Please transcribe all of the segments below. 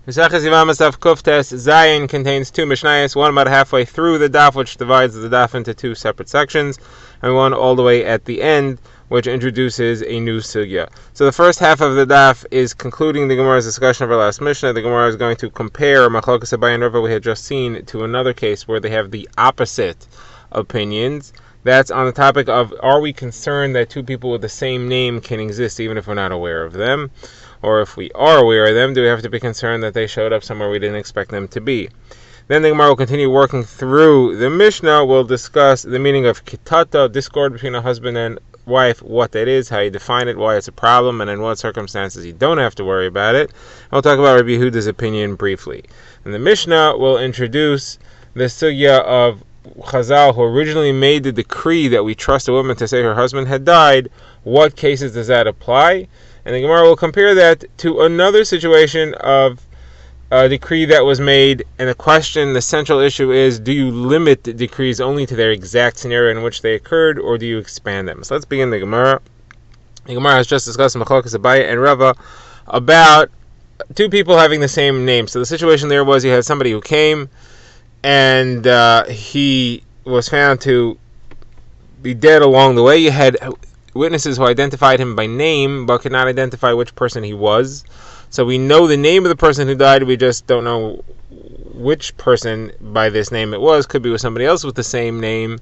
Mesechus Yevamos Daf Kuftes Zayin contains two Mishnayos, one about halfway through the daf, which divides the daf into two separate sections, and one all the way at the end, which introduces a new sugya. So the first half of the daf is concluding the Gemara's discussion of our last Mishnah. The Gemara is going to compare Machlokes Abaye and Rava we had just seen to another case where they have the opposite opinions. That's on the topic of, are we concerned that two people with the same name can exist even if we're not aware of them? Or if we are aware of them, do we have to be concerned that they showed up somewhere we didn't expect them to be? Then the Gemara will continue working through the Mishnah. We'll discuss the meaning of kitata, discord between a husband and wife, what that is, how you define it, why it's a problem, and in what circumstances you don't have to worry about it. And we'll talk about Rabbi Yehuda's opinion briefly. And the Mishnah will introduce the sugya of Chazal, who originally made the decree that we trust a woman to say her husband had died. What cases does that apply? And the Gemara will compare that to another situation of a decree that was made, and the central issue is, do you limit the decrees only to their exact scenario in which they occurred, or do you expand them? So let's begin the Gemara. The Gemara has just discussed Machlokes Abaye and Rava about two people having the same name. So the situation there was, you had somebody who came, and he was found to be dead along the way. You had witnesses who identified him by name but could not identify which person he was. So we know the name of the person who died, we just don't know which person by this name it was. Could be with somebody else with the same name.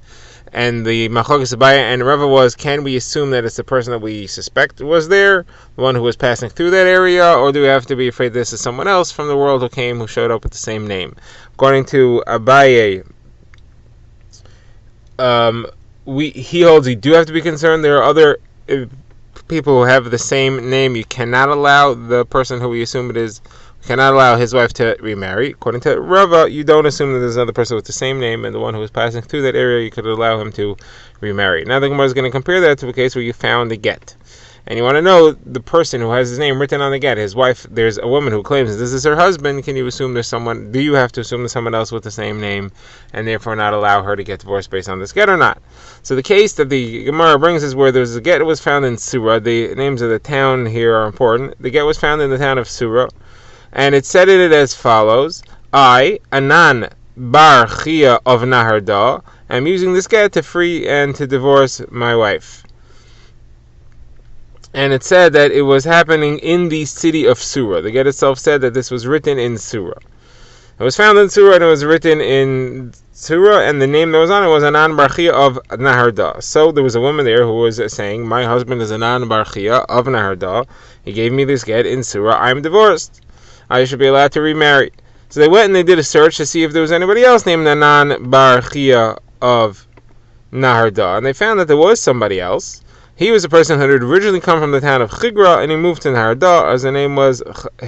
And the Machlokes Abaye and Rava was, can we assume that it's the person that we suspect was there, the one who was passing through that area, or do we have to be afraid this is someone else from the world who came, who showed up with the same name? According to Abaye, he holds you do have to be concerned. There are other people who have the same name. You cannot allow the person who we assume it is, cannot allow his wife to remarry. According to Rava, you don't assume that there's another person with the same name, and the one who was passing through that area, you could allow him to remarry. Now the Gemara is going to compare that to a case where you found a get. And you want to know the person who has his name written on the get, his wife. There's a woman who claims this is her husband. Can you assume there's someone? Do you have to assume there's someone else with the same name, and therefore not allow her to get divorced based on this get or not? So the case that the Gemara brings is where there's a get that was found in Surah. The names of the town here are important. The get was found in the town of Surah, and it said in it as follows: I, Anan Bar Chia of Naharda, am using this get to free and to divorce my wife. And it said that it was happening in the city of Surah. The get itself said that this was written in Surah. It was found in Surah and it was written in Surah, and the name that was on it was Anan Bar Chia of Naharda. So there was a woman there who was saying, my husband is Anan Bar Chia of Naharda. He gave me this get in Surah. I'm divorced. I should be allowed to remarry. So they went and they did a search to see if there was anybody else named Anan Bar Chia of Naharda. And they found that there was somebody else. He was a person who had originally come from the town of Chigra, and he moved to Naharda, as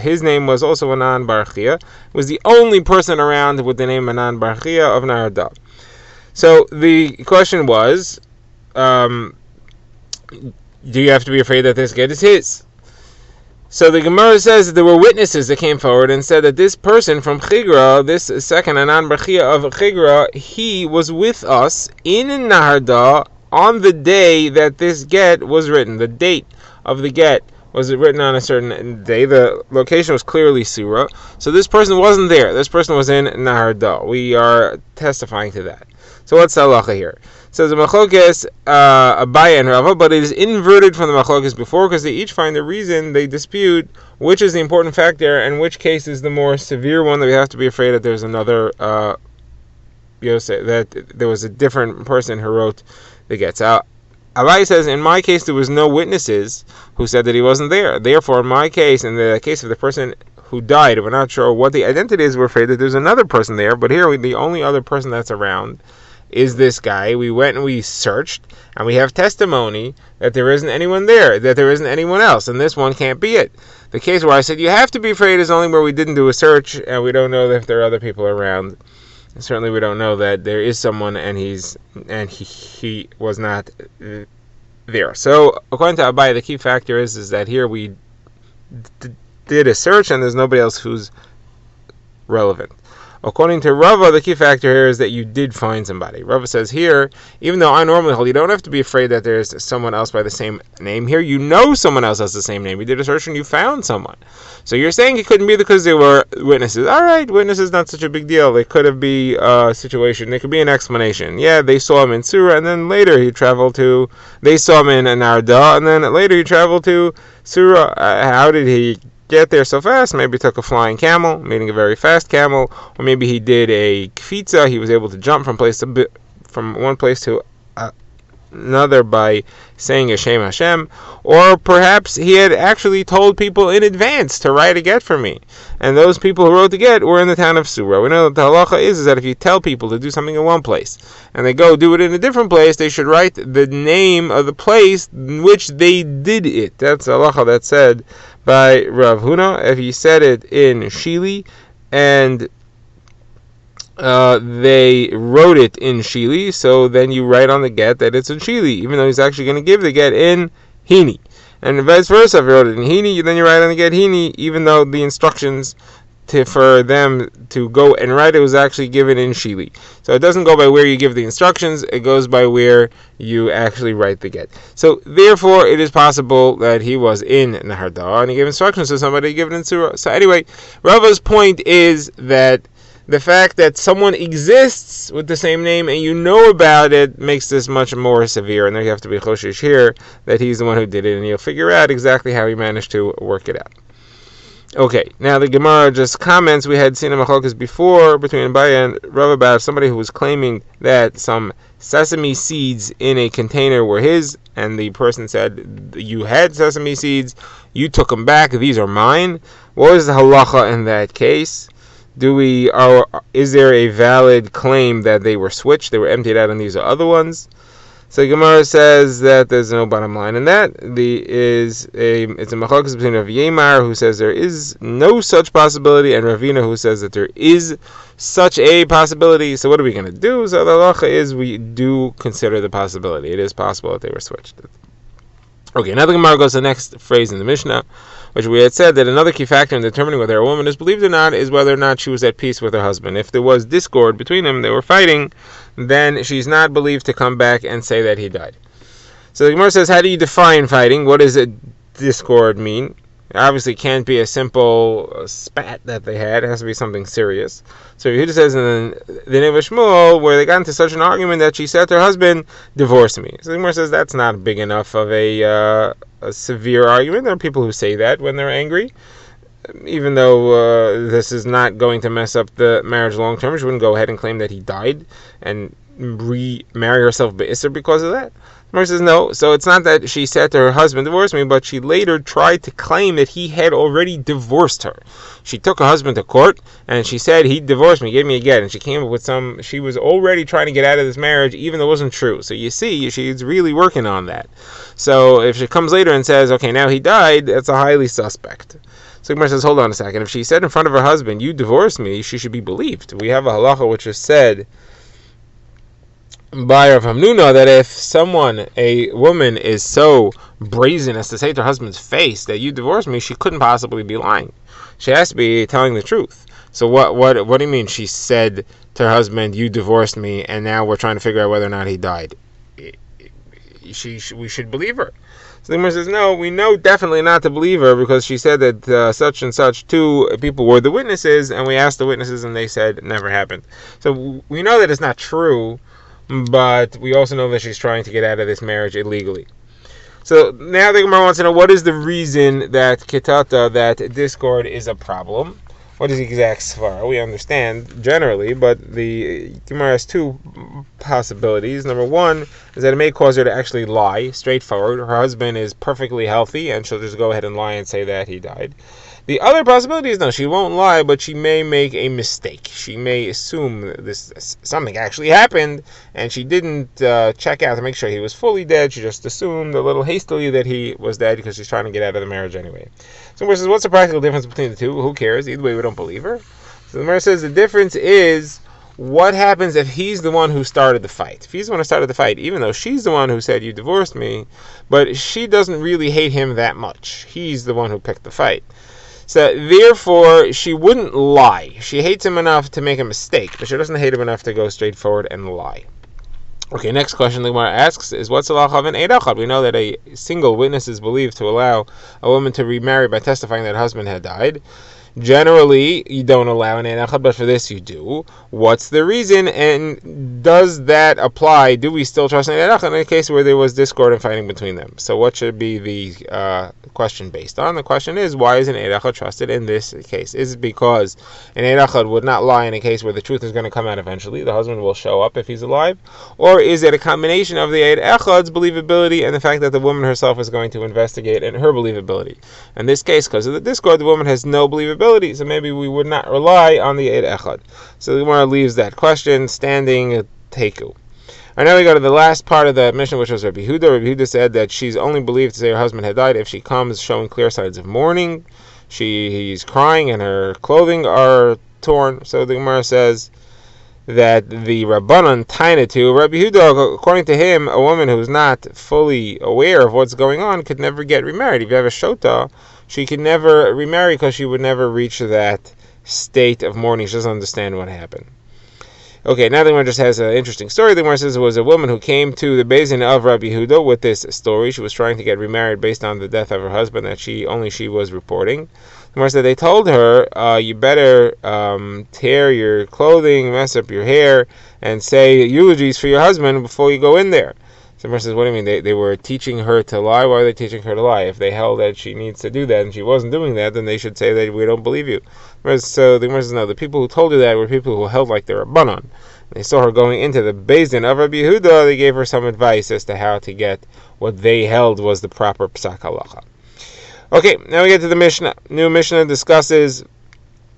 his name was also Anan Bar Chia. He was the only person around with the name Anan Bar Chia of Naharda. So the question was, do you have to be afraid that this get is his? So the Gemara says that there were witnesses that came forward and said that this person from Chigra, this second Anan Bar Chia of Chigra, he was with us in Naharda on the day that this get was written. The date of the get was written on a certain day. The location was clearly Surah. So this person wasn't there. This person was in Naharda. We are testifying to that. So what's the halacha here? So the Machlokes Abaye and Rava, but it is inverted from the Machlokes before, because they each find a reason. They dispute which is the important factor and which case is the more severe one that we have to be afraid that there's another that there was a different person who wrote the get. So Abaye says, in my case there was no witnesses who said that he wasn't there. Therefore, in my case, in the case of the person who died, we're not sure what the identity is. We're afraid that there's another person there. But here, the only other person that's around is this guy. We went and we searched, and we have testimony that there isn't anyone there, that there isn't anyone else, and this one can't be it. The case where I said you have to be afraid is only where we didn't do a search, and we don't know if there are other people around. And certainly we don't know that there is someone and he was not there. So according to Abaye, the key factor is that here we did a search and there's nobody else who's relevant. According to Rava, the key factor here is that you did find somebody. Rava says here, even though I normally hold you don't have to be afraid that there's someone else by the same name. Here you know someone else has the same name. You did a search and you found someone. So you're saying it couldn't be because they were witnesses. All right, witnesses, not such a big deal. It could have been a situation. It could be an explanation. Yeah, they saw him in Surah, and then later they saw him in Narda, and then later he traveled to Surah. How did he get there so fast? Maybe he took a flying camel, meaning a very fast camel, or maybe he did a kfitza. He was able to jump from one place to another by saying Hashem Hashem, or perhaps he had actually told people in advance to write a get for me, and those people who wrote the get were in the town of Surah. We know that the halacha is that if you tell people to do something in one place and they go do it in a different place, they should write the name of the place in which they did it. That's the halacha that's said by Rav Huna. If he said it in Shili and they wrote it in Shili, so then you write on the get that it's in Shili, even though he's actually going to give the get in Hini. And vice versa, if you wrote it in Hini, then you write on the get Hini, even though the instructions for them to go and write it was actually given in Shili. So it doesn't go by where you give the instructions, it goes by where you actually write the get. So therefore, it is possible that he was in Naharda and he gave instructions to somebody given in Surah. So anyway, Rava's point is that the fact that someone exists with the same name and you know about it makes this much more severe, and there you have to be choshish here that he's the one who did it, and you'll figure out exactly how he managed to work it out. Okay, now the Gemara just comments, we had seen a machlokas before between Abaye and Rav about somebody who was claiming that some sesame seeds in a container were his, and the person said, you had sesame seeds, you took them back, these are mine. What was the halacha in that case? Is there a valid claim that they were switched, they were emptied out, and these are other ones? So Gemara says that there's no bottom line in that. It's a machlokas between Rav Yemar, who says there is no such possibility, and Ravina, who says that there is such a possibility. So what are we going to do? So the halacha is we do consider the possibility. It is possible that they were switched. Okay, now the Gemara goes to the next phrase in the Mishnah, which we had said that another key factor in determining whether a woman is believed or not is whether or not she was at peace with her husband. If there was discord between them, they were fighting, then she's not believed to come back and say that he died. So the Gemara says, how do you define fighting? What does a discord mean? Obviously, it can't be a simple spat that they had. It has to be something serious. So Yehuda says in the name of Shmuel, where they got into such an argument that she said to her husband, divorce me. So the Gemara says that's not big enough of a severe argument. There are people who say that when they're angry. Even though this is not going to mess up the marriage long term, she wouldn't go ahead and claim that he died and remarry herself be'isr because of that. Gemara says no. So it's not that she said to her husband, divorce me, but she later tried to claim that he had already divorced her. She took her husband to court and she said, he divorced me, gave me a get, and she came up with she was already trying to get out of this marriage even though it wasn't true. So you see, she's really working on that. So if she comes later and says, okay, now he died, that's a highly suspect. So Gemara says, hold on a second. If she said in front of her husband, you divorced me, she should be believed. We have a halacha which is said by Rav Hamnuna that if a woman is so brazen as to say to her husband's face that you divorced me, she couldn't possibly be lying. She has to be telling the truth. So what do you mean she said to her husband, you divorced me, and now we're trying to figure out whether or not he died? We should believe her. So the Gemara says, no, we know definitely not to believe her because she said that such and such two people were the witnesses, and we asked the witnesses and they said it never happened. So we know that it's not true, but we also know that she's trying to get out of this marriage illegally. So now the Gemara wants to know, what is the reason that kitata, that discord is a problem? What is the exact svara? We understand generally, but the Gemara has two possibilities. Number one is that it may cause her to actually lie, straightforward. Her husband is perfectly healthy, and she'll just go ahead and lie and say that he died. The other possibility is, no, she won't lie, but she may make a mistake. She may assume something actually happened, and she didn't check out to make sure he was fully dead. She just assumed a little hastily that he was dead because she's trying to get out of the marriage anyway. So the Gemara says, what's the practical difference between the two? Who cares? Either way, we don't believe her. So the Gemara says the difference is, what happens if he's the one who started the fight? If he's the one who started the fight, even though she's the one who said you divorced me, but she doesn't really hate him that much. He's the one who picked the fight. So therefore, she wouldn't lie. She hates him enough to make a mistake, but she doesn't hate him enough to go straight forward and lie. Okay, next question the Gemara asks is, what's the halacha of an eid echad? We know that a single witness is believed to allow a woman to remarry by testifying that her husband had died. Generally, you don't allow an eid echad, but for this you do. What's the reason, and does that apply? Do we still trust an eid echad in a case where there was discord and fighting between them? So what should be the question based on? The question is, why is an eid echad trusted in this case? Is it because an eid echad would not lie in a case where the truth is going to come out eventually? The husband will show up if he's alive? Or is it a combination of the eid echad's believability and the fact that the woman herself is going to investigate and her believability? In this case, because of the discord, the woman has no believability. So maybe we would not rely on the eid echad. So the Gemara leaves that question standing teku. And now we go to the last part of the mission, which was Rabbi Yehuda. Rabbi Yehuda said that she's only believed to say her husband had died if she comes showing clear signs of mourning. He's crying and her clothing are torn. So the Gemara says that the Rabbanan taina to Rabbi Yehuda, according to him, a woman who's not fully aware of what's going on could never get remarried. If you have a shota, she could never remarry because she would never reach that state of mourning. She doesn't understand what happened. Okay, now the Gemara just has an interesting story. The Gemara says it was a woman who came to the Beis Din of Rabbi Yehuda with this story. She was trying to get remarried based on the death of her husband that she was reporting. The Gemara said they told her, you better tear your clothing, mess up your hair, and say eulogies for your husband before you go in there. So the Gemara says, what do you mean? They were teaching her to lie? Why are they teaching her to lie? If they held that she needs to do that and she wasn't doing that, then they should say that we don't believe you. So the Gemara says, no, the people who told her that were people who held like the Rabbanan. They saw her going into the Beis Din of Rabbi Yehuda. They gave her some advice as to how to get what they held was the proper psak halacha. Okay, now we get to the Mishnah. New Mishnah discusses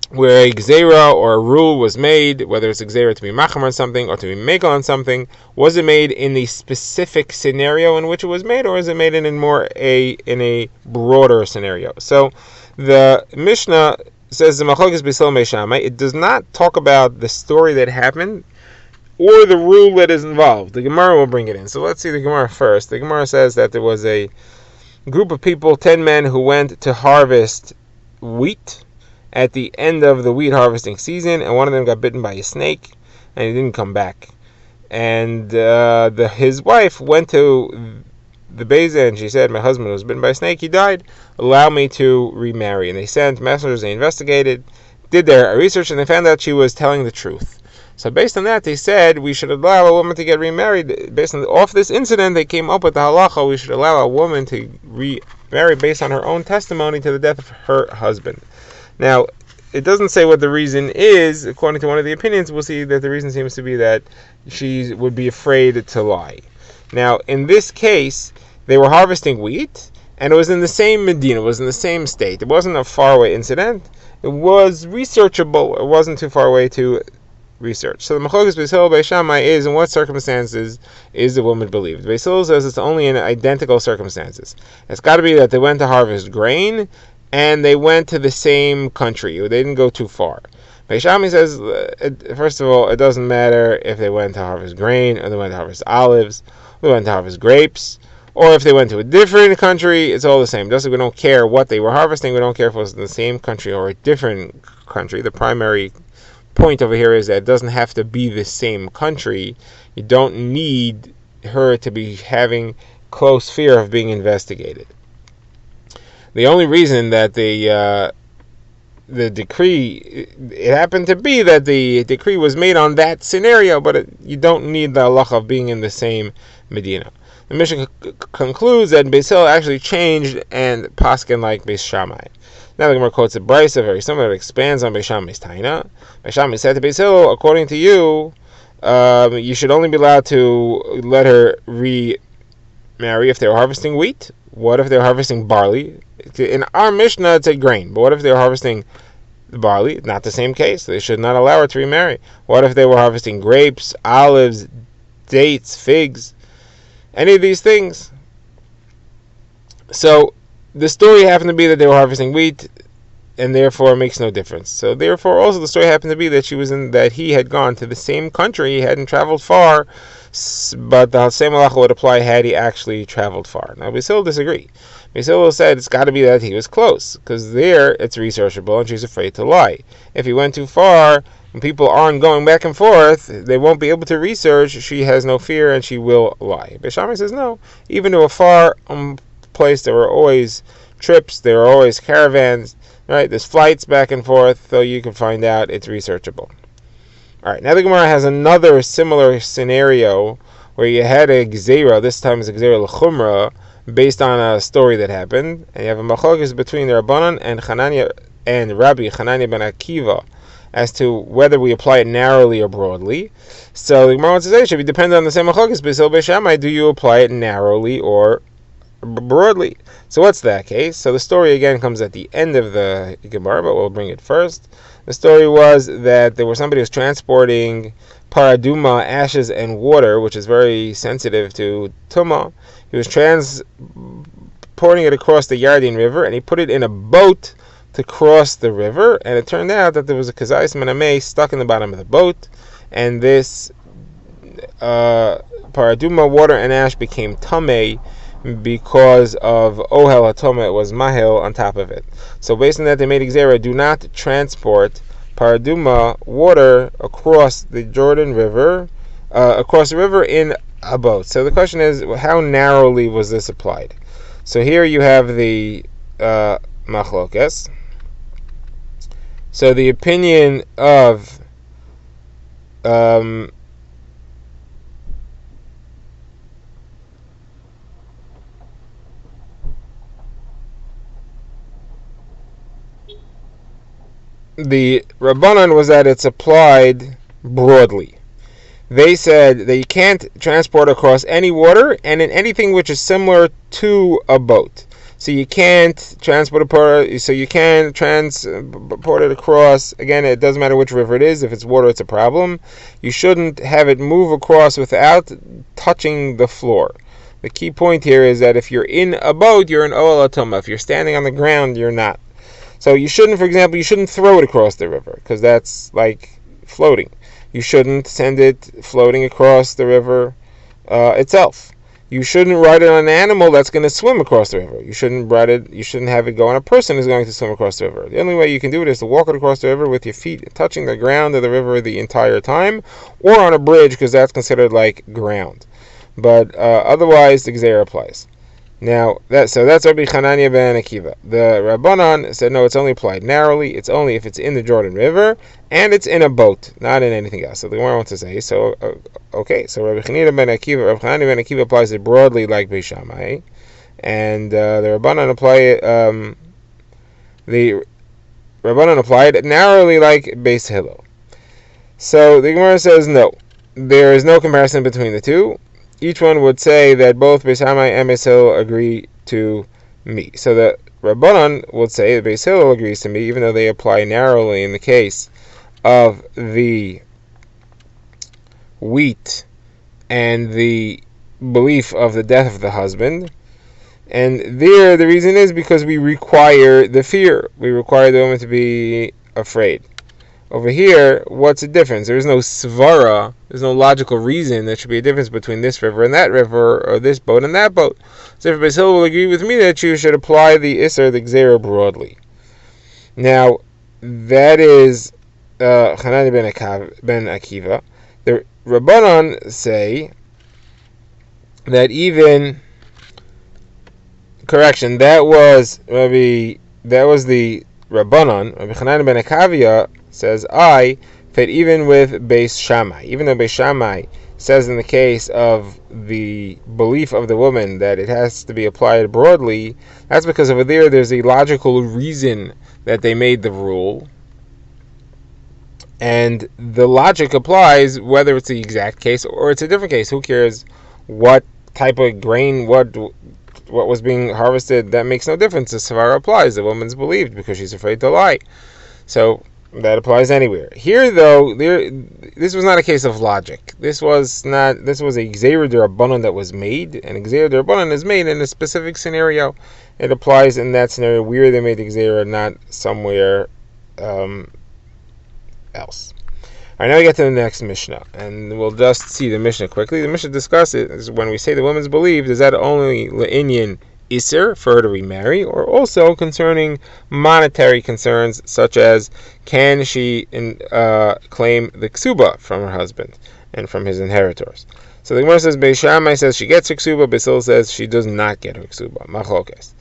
where a gzeira or a rule was made, whether it's a gzeira to be macham on something or to be megal on something. Was it made in the specific scenario in which it was made, or is it made in a broader scenario? So the Mishnah says the machlokes b'sil meishamai. It does not talk about the story that happened or the rule that is involved. The Gemara will bring it in. So let's see the Gemara first. The Gemara says that there was a group of people, 10 men, who went to harvest wheat at the end of the wheat harvesting season, and one of them got bitten by a snake, and he didn't come back. And his wife went to the Beis Din, and she said, my husband was bitten by a snake, he died, allow me to remarry. And they sent messengers, they investigated, did their research, and they found out she was telling the truth. So based on that, they said we should allow a woman to get remarried. Based on off this incident, they came up with the halacha, we should allow a woman to remarry based on her own testimony to the death of her husband. Now, it doesn't say what the reason is. According to one of the opinions, we'll see that the reason seems to be that she would be afraid to lie. Now, in this case, they were harvesting wheat, and it was in the same Medina, it was in the same state. It wasn't a faraway incident. It was researchable. It wasn't too far away to research. So the machlokes Beis Hillel Beis Shammai is, in what circumstances is the woman believed? Beis Hillel says it's only in identical circumstances. It's got to be that they went to harvest grain, and they went to the same country. They didn't go too far. Beis Shammai says, first of all, it doesn't matter if they went to harvest grain, or they went to harvest olives, or they went to harvest grapes, or if they went to a different country, it's all the same. We don't care what they were harvesting. We don't care if it was in the same country or a different country. The primary point over here is that it doesn't have to be the same country. You don't need her to be having close fear of being investigated. The only reason that the decree, it happened to be that the decree was made on that scenario, but you don't need the halacha of being in the same Medina. The Mishnah concludes that Beis Hillel actually changed and paskin like Beis Shammai. Now the Gemara quotes a brisa very similar that expands on Beis Shammai's taina. Beis Shammai said to Beis Hillel, according to you, you should only be allowed to let her remarry if they were harvesting wheat. What if they were harvesting barley? In our Mishnah, it's a grain. But what if they were harvesting the barley? Not the same case. They should not allow her to remarry. What if they were harvesting grapes, olives, dates, figs? Any of these things? So the story happened to be that they were harvesting wheat, and therefore it makes no difference. So therefore also the story happened to be that he had gone to the same country, he hadn't traveled far, but the same halacha would apply had he actually traveled far. Now Beis Hillel disagree. Beis Hillel said it's got to be that he was close, because there it's researchable and she's afraid to lie. If he went too far, when people aren't going back and forth, they won't be able to research. She has no fear and she will lie. Beis Shammai says no. Even to a far place, there were always trips, there were always caravans, right? There's flights back and forth, so you can find out it's researchable. All right, now the Gemara has another similar scenario where you had a gzeira. This time it's a gzeira l'chumra, based on a story that happened, and you have a machlokes between the Rabbanan and Rabbi Chananya ben Akiva as to whether we apply it narrowly or broadly. So the Gemara wants to say it should be dependent on the same machlokes. Beis Hillel Beis Shammai, do you apply it narrowly or broadly? So what's that case? So the story again comes at the end of the Gemara, but we'll bring it first. The story was that there was somebody who was transporting paraduma, ashes, and water, which is very sensitive to tumah. He was transporting it across the Yarden River, and he put it in a boat to cross the river. And it turned out that there was a concise menameh stuck in the bottom of the boat, and this paraduma, water, and ash became tameh because of ohel hatoma. It was mahel on top of it. So based on that, they made gzeira: do not transport paraduma, water, across the Jordan River, across the river in a boat. So the question is, how narrowly was this applied? So here you have the machlokes. So the opinion of the Rabbanan was that it's applied broadly. They said that you can't transport across any water and in anything which is similar to a boat. So you can't transport it across. Again, it doesn't matter which river it is. If it's water, it's a problem. You shouldn't have it move across without touching the floor. The key point here is that if you're in a boat, you're in ohel hatoma. If you're standing on the ground, you're not. So you shouldn't, for example, throw it across the river, because that's like floating. You shouldn't send it floating across the river itself. You shouldn't ride it on an animal that's going to swim across the river. You shouldn't have it go on a person who's going to swim across the river. The only way you can do it is to walk it across the river with your feet touching the ground of the river the entire time, or on a bridge, because that's considered like ground. But otherwise, the gzeira applies. Now, that's Rabbi Chananya ben Akiva. The Rabbanan said, no, it's only applied narrowly. It's only if it's in the Jordan River, and it's in a boat, not in anything else. So the Gemara wants to say, okay, so Rabbi Chananya ben Akiva applies it broadly like Beis Shammai, and the Rabbanan applied it narrowly like Beis Hillel. So the Gemara says, no, there is no comparison between the two. Each one would say that both Beis Shammai and Beis Hillel agree to me. So the Rabbanan would say that Beis Hillel agrees to me, even though they apply narrowly in the case of the wheat and the belief of the death of the husband. And there, the reason is because we require the fear. We require the woman to be afraid. Over here, what's the difference? There is no svara, there's no logical reason there should be a difference between this river and that river, or this boat and that boat. So if Beis Hillel will agree with me that you should apply the Isser, the Gzeira, broadly. Now, that is Chananya ben Akiva. The Rabbanan say that even, correction, that was the Rabbanan. Rabbi Chananya ben Akiva says, that even with Beis Shammai, even though Beis Shammai says in the case of the belief of the woman that it has to be applied broadly, that's because over there's a logical reason that they made the rule, and the logic applies whether it's the exact case or it's a different case. Who cares what type of grain, what was being harvested? That makes no difference. The svara applies. The woman's believed because she's afraid to lie. So that applies anywhere. Here, though, this was not a case of logic. This was a gzeira d'Rabbanan that was made, and a gzeira d'Rabbanan is made in a specific scenario. It applies in that scenario where they made the gzeira, not somewhere else. All right, now we get to the next Mishnah, and we'll just see the Mishnah quickly. The Mishnah discusses when we say the woman's believed, is that only le'inyan Isser for her to remarry, or also concerning monetary concerns, such as can she claim the ksuba from her husband and from his inheritors. So the Gemara says, Beis Shammai says she gets her ksuba, Beis Hillel says she does not get her ksuba. Machlokes.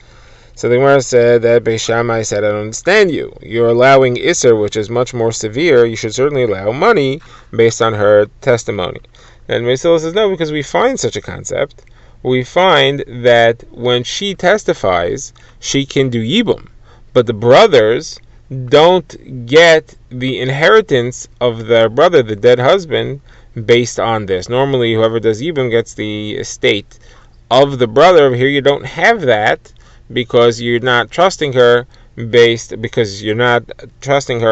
So the Gemara said that Beis Shammai said, I don't understand you. You're allowing Isser, which is much more severe. You should certainly allow money based on her testimony. And Beis Hillel says, no, because we find such a concept. We find that when she testifies, she can do Yibum. But the brothers don't get the inheritance of their brother, the dead husband, based on this. Normally, whoever does Yibum gets the estate of the brother. Here you don't have that because you're not trusting her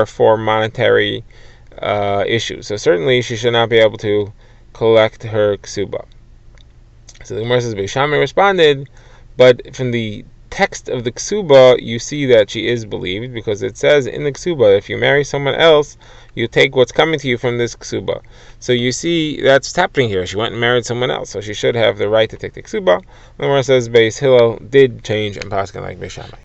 for monetary issues. So certainly she should not be able to collect her ksuba. So the Gemara says, Beis Shammai responded, but from the text of the ksuba, you see that she is believed, because it says in the ksuba, if you marry someone else, you take what's coming to you from this ksuba. So you see that's happening here. She went and married someone else, so she should have the right to take the ksuba. The Gemara says Beis Hillel did change and paskin like Beis Shammai.